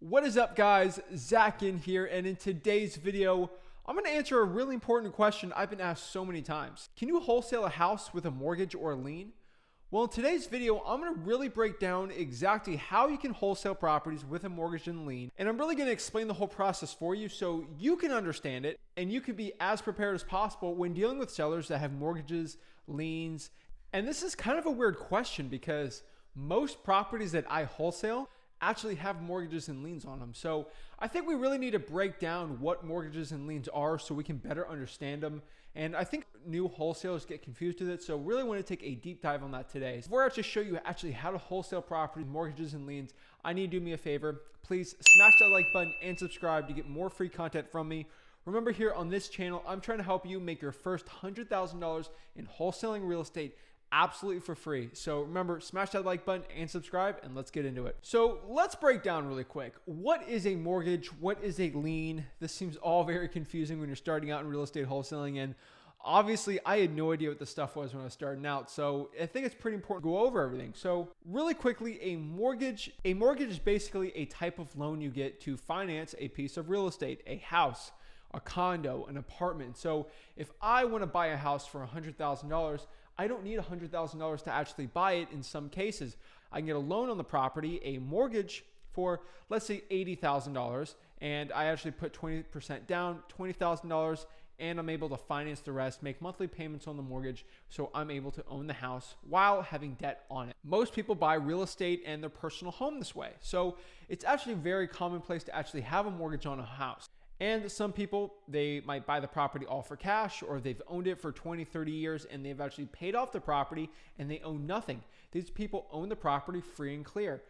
What is up, guys? Zach in here, and in today's video I'm going to answer a really important question I've been asked so many times. Can you wholesale a house with a mortgage or a lien? Well, in today's video I'm going to really break down exactly how you can wholesale properties with a mortgage and lien, and I'm really going to explain the whole process for you so you can understand it and you can be as prepared as possible when dealing with sellers that have mortgages, liens. And this is kind of a weird question because most properties that I wholesale actually have mortgages and liens on them. So I think we really need to break down what mortgages and liens are so we can better understand them. And I think new wholesalers get confused with it. So really want to take a deep dive on that today. Before I actually show you actually how to wholesale properties, mortgages and liens, I need you to do me a favor. Please smash that like button and subscribe to get more free content from me. Remember, here on this channel, I'm trying to help you make your first $100,000 in wholesaling real estate absolutely for free. So remember, smash that like button and subscribe, and let's get into it. So let's break down really quick. What is a mortgage? What is a lien? This seems all very confusing when you're starting out in real estate wholesaling, and obviously I had no idea what this stuff was when I was starting out. So I think it's pretty important to go over everything. So really quickly, a mortgage is basically a type of loan you get to finance a piece of real estate, a house, a condo, an apartment. So if I want to buy a house for $100,000, I don't need $100,000 to actually buy it in some cases. I can get a loan on the property, a mortgage for, let's say, $80,000, and I actually put 20% down, $20,000, and I'm able to finance the rest, make monthly payments on the mortgage, so I'm able to own the house while having debt on it. Most people buy real estate and their personal home this way. So it's actually very commonplace to actually have a mortgage on a house. And some people, they might buy the property all for cash, or they've owned it for 20, 30 years and they've actually paid off the property and they own nothing. These people own the property free and clear.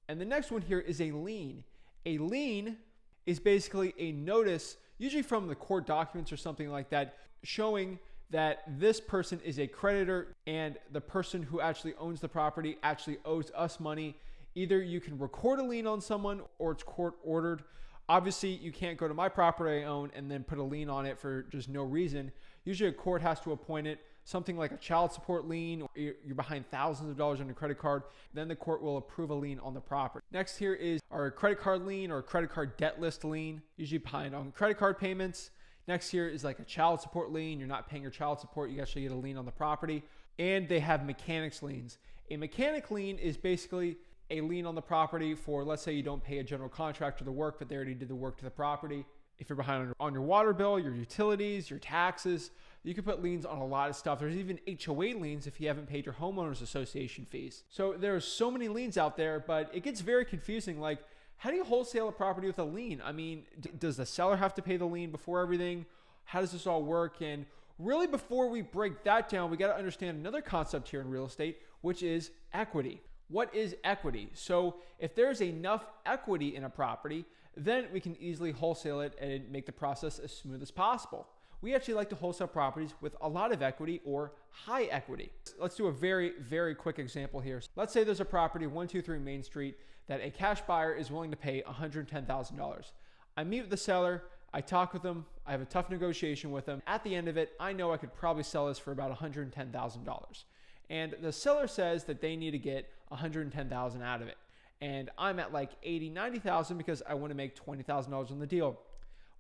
And the next one here is a lien. A lien is basically a notice, usually from the court documents or something like that, showing that this person is a creditor and the person who actually owns the property actually owes us money. Either you can record a lien on someone or it's court ordered. Obviously, you can't go to my property I own and then put a lien on it for just no reason. Usually a court has to appoint it, something like a child support lien, or you're behind thousands of dollars on a credit card, then the court will approve a lien on the property. Next here is our credit card lien or credit card debt list lien, usually behind on credit card payments. Next here is like a child support lien. You're not paying your child support, you actually get a lien on the property. And they have mechanics liens. A mechanic lien is basically a lien on the property for, let's say you don't pay a general contractor the work, but they already did the work to the property. If you're behind on your water bill, your utilities, your taxes, you can put liens on a lot of stuff. There's even HOA liens if you haven't paid your homeowners association fees. So there's so many liens out there, but it gets very confusing. Like, how do you wholesale a property with a lien? I mean, does the seller have to pay the lien before everything? How does this all work? And really, before we break that down, we got to understand another concept here in real estate, which is equity. What is equity? So if there's enough equity in a property, then we can easily wholesale it and make the process as smooth as possible. We actually like to wholesale properties with a lot of equity or high equity. Let's do a very, very quick example here. Let's say there's a property, 123 Main Street, that a cash buyer is willing to pay $110,000. I meet with the seller, I talk with them, I have a tough negotiation with them. At the end of it, I know I could probably sell this for about $110,000. And the seller says that they need to get $110,000 out of it. And I'm at like $80,000, $90,000 because I want to make $20,000 on the deal.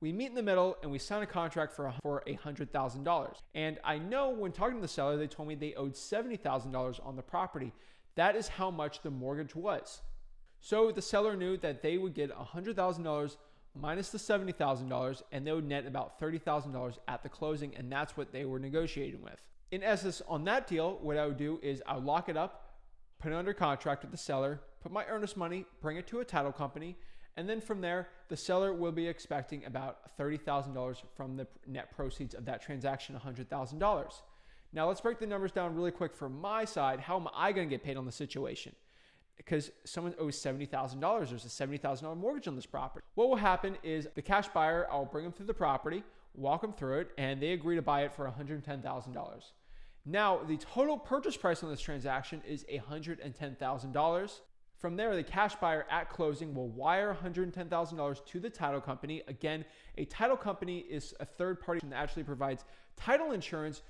We meet in the middle and we sign a contract for $100,000. And I know when talking to the seller, they told me they owed $70,000 on the property. That is how much the mortgage was. So the seller knew that they would get $100,000 minus the $70,000 and they would net about $30,000 at the closing. And that's what they were negotiating with. In essence, on that deal, what I would do is I would lock it up, put it under contract with the seller, put my earnest money, bring it to a title company, and then from there, the seller will be expecting about $30,000 from the net proceeds of that transaction, $100,000. Now let's break the numbers down really quick for my side. How am I going to get paid on the situation? Because someone owes $70,000. There's a $70,000 mortgage on this property. What will happen is the cash buyer, I'll bring them through the property, walk them through it, and they agree to buy it for $110,000. Now, the total purchase price on this transaction is $110,000. From there, the cash buyer at closing will wire $110,000 to the title company. Again, a title company is a third party that actually provides title insurance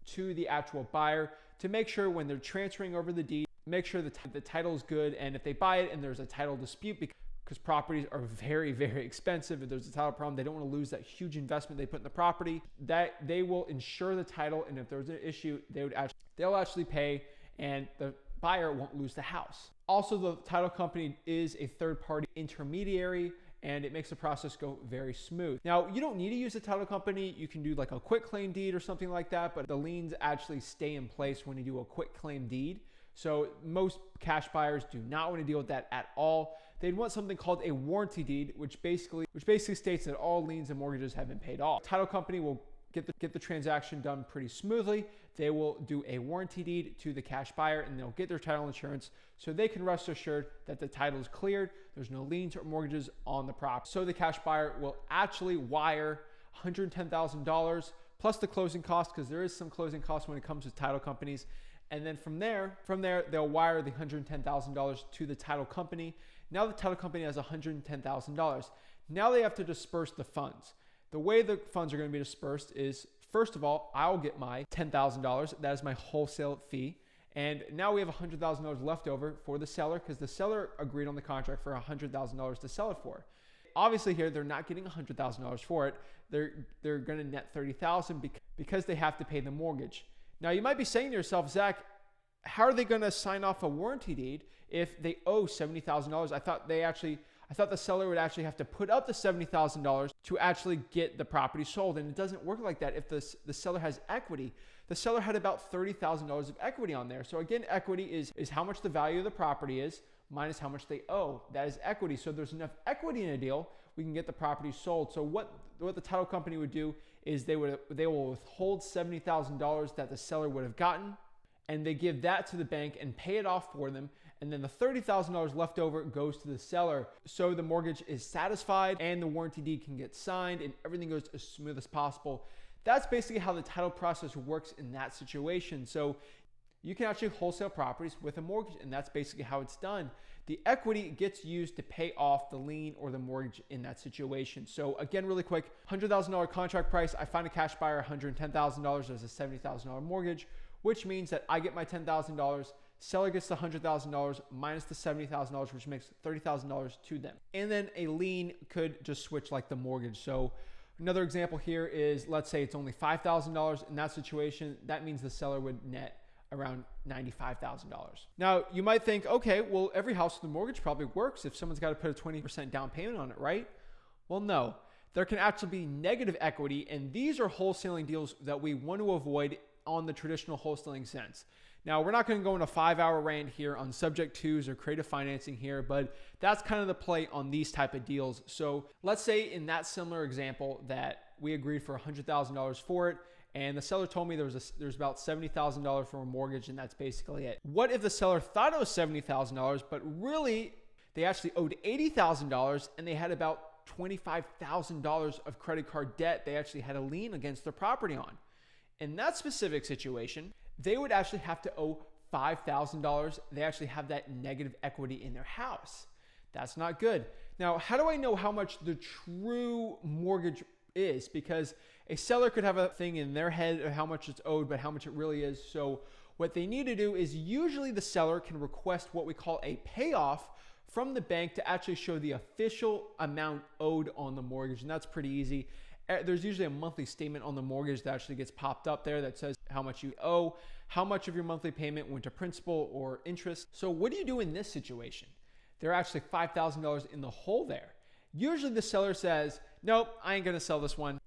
to the actual buyer to make sure when they're transferring over the deed, make sure the title is good, and if they buy it and there's a title dispute because properties are very, very expensive. If there's a title problem, they don't want to lose that huge investment they put in the property. That they will insure the title, and if there's an issue, they'll actually pay, and the buyer won't lose the house. Also, the title company is a third-party intermediary, and it makes the process go very smooth. Now, you don't need to use a title company. You can do like a quick claim deed or something like that, but the liens actually stay in place when you do a quick claim deed. So most cash buyers do not want to deal with that at all. They'd want something called a warranty deed, which basically states that all liens and mortgages have been paid off. Title company will get the transaction done pretty smoothly. They will do a warranty deed to the cash buyer, and they'll get their title insurance so they can rest assured that the title is cleared. There's no liens or mortgages on the property. So the cash buyer will actually wire $110,000 plus the closing costs, because there is some closing costs when it comes to title companies. And then from there, they'll wire the $110,000 to the title company. Now the title company has $110,000. Now they have to disperse the funds. The way the funds are going to be dispersed is, first of all, I'll get my $10,000. That is my wholesale fee. And now we have $100,000 left over for the seller, because the seller agreed on the contract for $100,000 to sell it for. Obviously here, they're not getting $100,000 for it. They're going to net $30,000 because they have to pay the mortgage. Now you might be saying to yourself, Zach, how are they going to sign off a warranty deed if they owe $70,000? I thought the seller would actually have to put up the $70,000 to actually get the property sold. And it doesn't work like that. If the seller has equity, the seller had about $30,000 of equity on there. So again, equity is how much the value of the property is minus how much they owe. That is equity. So there's enough equity in a deal, we can get the property sold. So what the title company would do is they will withhold $70,000 that the seller would have gotten, and they give that to the bank and pay it off for them. And then the $30,000 left over goes to the seller. So the mortgage is satisfied and the warranty deed can get signed and everything goes as smooth as possible. That's basically how the title process works in that situation. So you can actually wholesale properties with a mortgage, and that's basically how it's done. The equity gets used to pay off the lien or the mortgage in that situation. So again, really quick, $100,000 contract price. I find a cash buyer $110,000. There's a $70,000 mortgage, which means that I get my $10,000. Seller gets the $100,000 minus the $70,000, which makes $30,000 to them. And then a lien could just switch like the mortgage. So another example here is, let's say it's only $5,000 in that situation. That means the seller would net around $95,000. Now you might think, okay, well, every house with a mortgage probably works if someone's got to put a 20% down payment on it, right? Well, no, there can actually be negative equity, and these are wholesaling deals that we want to avoid on the traditional wholesaling sense. Now, we're not going to go into a 5-hour rant here on subject twos or creative financing here, but that's kind of the play on these type of deals. So let's say in that similar example that we agreed for $100,000 for it, and the seller told me there's about $70,000 for a mortgage, and that's basically it. What if the seller thought it was $70,000, but really they actually owed $80,000 and they had about $25,000 of credit card debt they actually had a lien against their property on? In that specific situation, they would actually have to owe $5,000. They actually have that negative equity in their house. That's not good. Now, how do I know how much the true mortgage is? Because a seller could have a thing in their head of how much it's owed, but how much it really is. So what they need to do is usually the seller can request what we call a payoff from the bank to actually show the official amount owed on the mortgage. And that's pretty easy. There's usually a monthly statement on the mortgage that actually gets popped up there that says how much you owe, how much of your monthly payment went to principal or interest. So what do you do in this situation? They're actually $5,000 in the hole there. Usually the seller says, nope, I ain't gonna sell this one.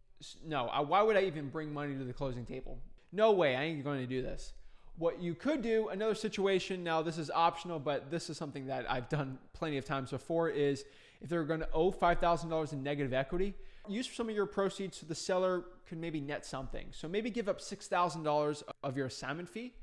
No, why would I even bring money to the closing table? No way, I ain't going to do this. What you could do, another situation, now this is optional, but this is something that I've done plenty of times before, is if they're going to owe $5,000 in negative equity, use some of your proceeds so the seller can maybe net something. So maybe give up $6,000 of your assignment fee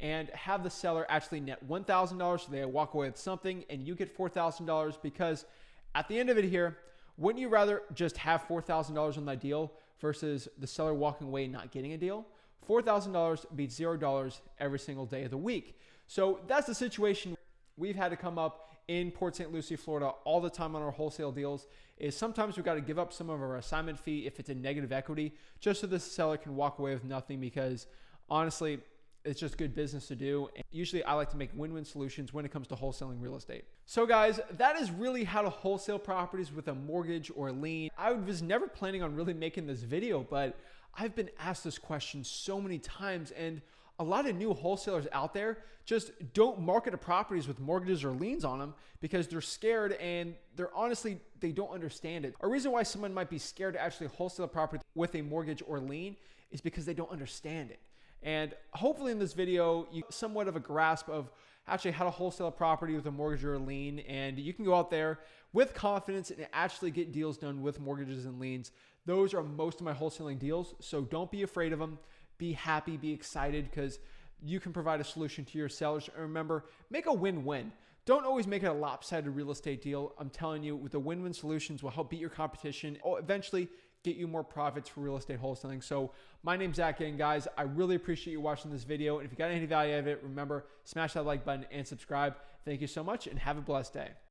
and have the seller actually net $1,000 so they walk away with something and you get $4,000, because at the end of it here, wouldn't you rather just have $4,000 on that deal versus the seller walking away and not getting a deal? $4,000 beats $0 every single day of the week. So that's the situation we've had to come up in Port St. Lucie, Florida all the time on our wholesale deals, is sometimes we've got to give up some of our assignment fee if it's a negative equity, just so the seller can walk away with nothing, because honestly, It's just good business to do. And usually I like to make win-win solutions when it comes to wholesaling real estate. So guys, that is really how to wholesale properties with a mortgage or a lien. I was never planning on really making this video, but I've been asked this question so many times, and a lot of new wholesalers out there just don't market to properties with mortgages or liens on them because they're scared, and they don't understand it. A reason why someone might be scared to actually wholesale a property with a mortgage or lien is because they don't understand it. And hopefully in this video, you somewhat of a grasp of actually how to wholesale a property with a mortgage or a lien, and you can go out there with confidence and actually get deals done with mortgages and liens. Those are most of my wholesaling deals, so don't be afraid of them. Be happy, be excited, because you can provide a solution to your sellers. And remember, make a win-win. Don't always make it a lopsided real estate deal. I'm telling you, with the win-win solutions will help beat your competition, or eventually get you more profits for real estate wholesaling. So my name's Zach, and guys, I really appreciate you watching this video. And if you got any value out of it, remember, smash that like button and subscribe. Thank you so much, and have a blessed day.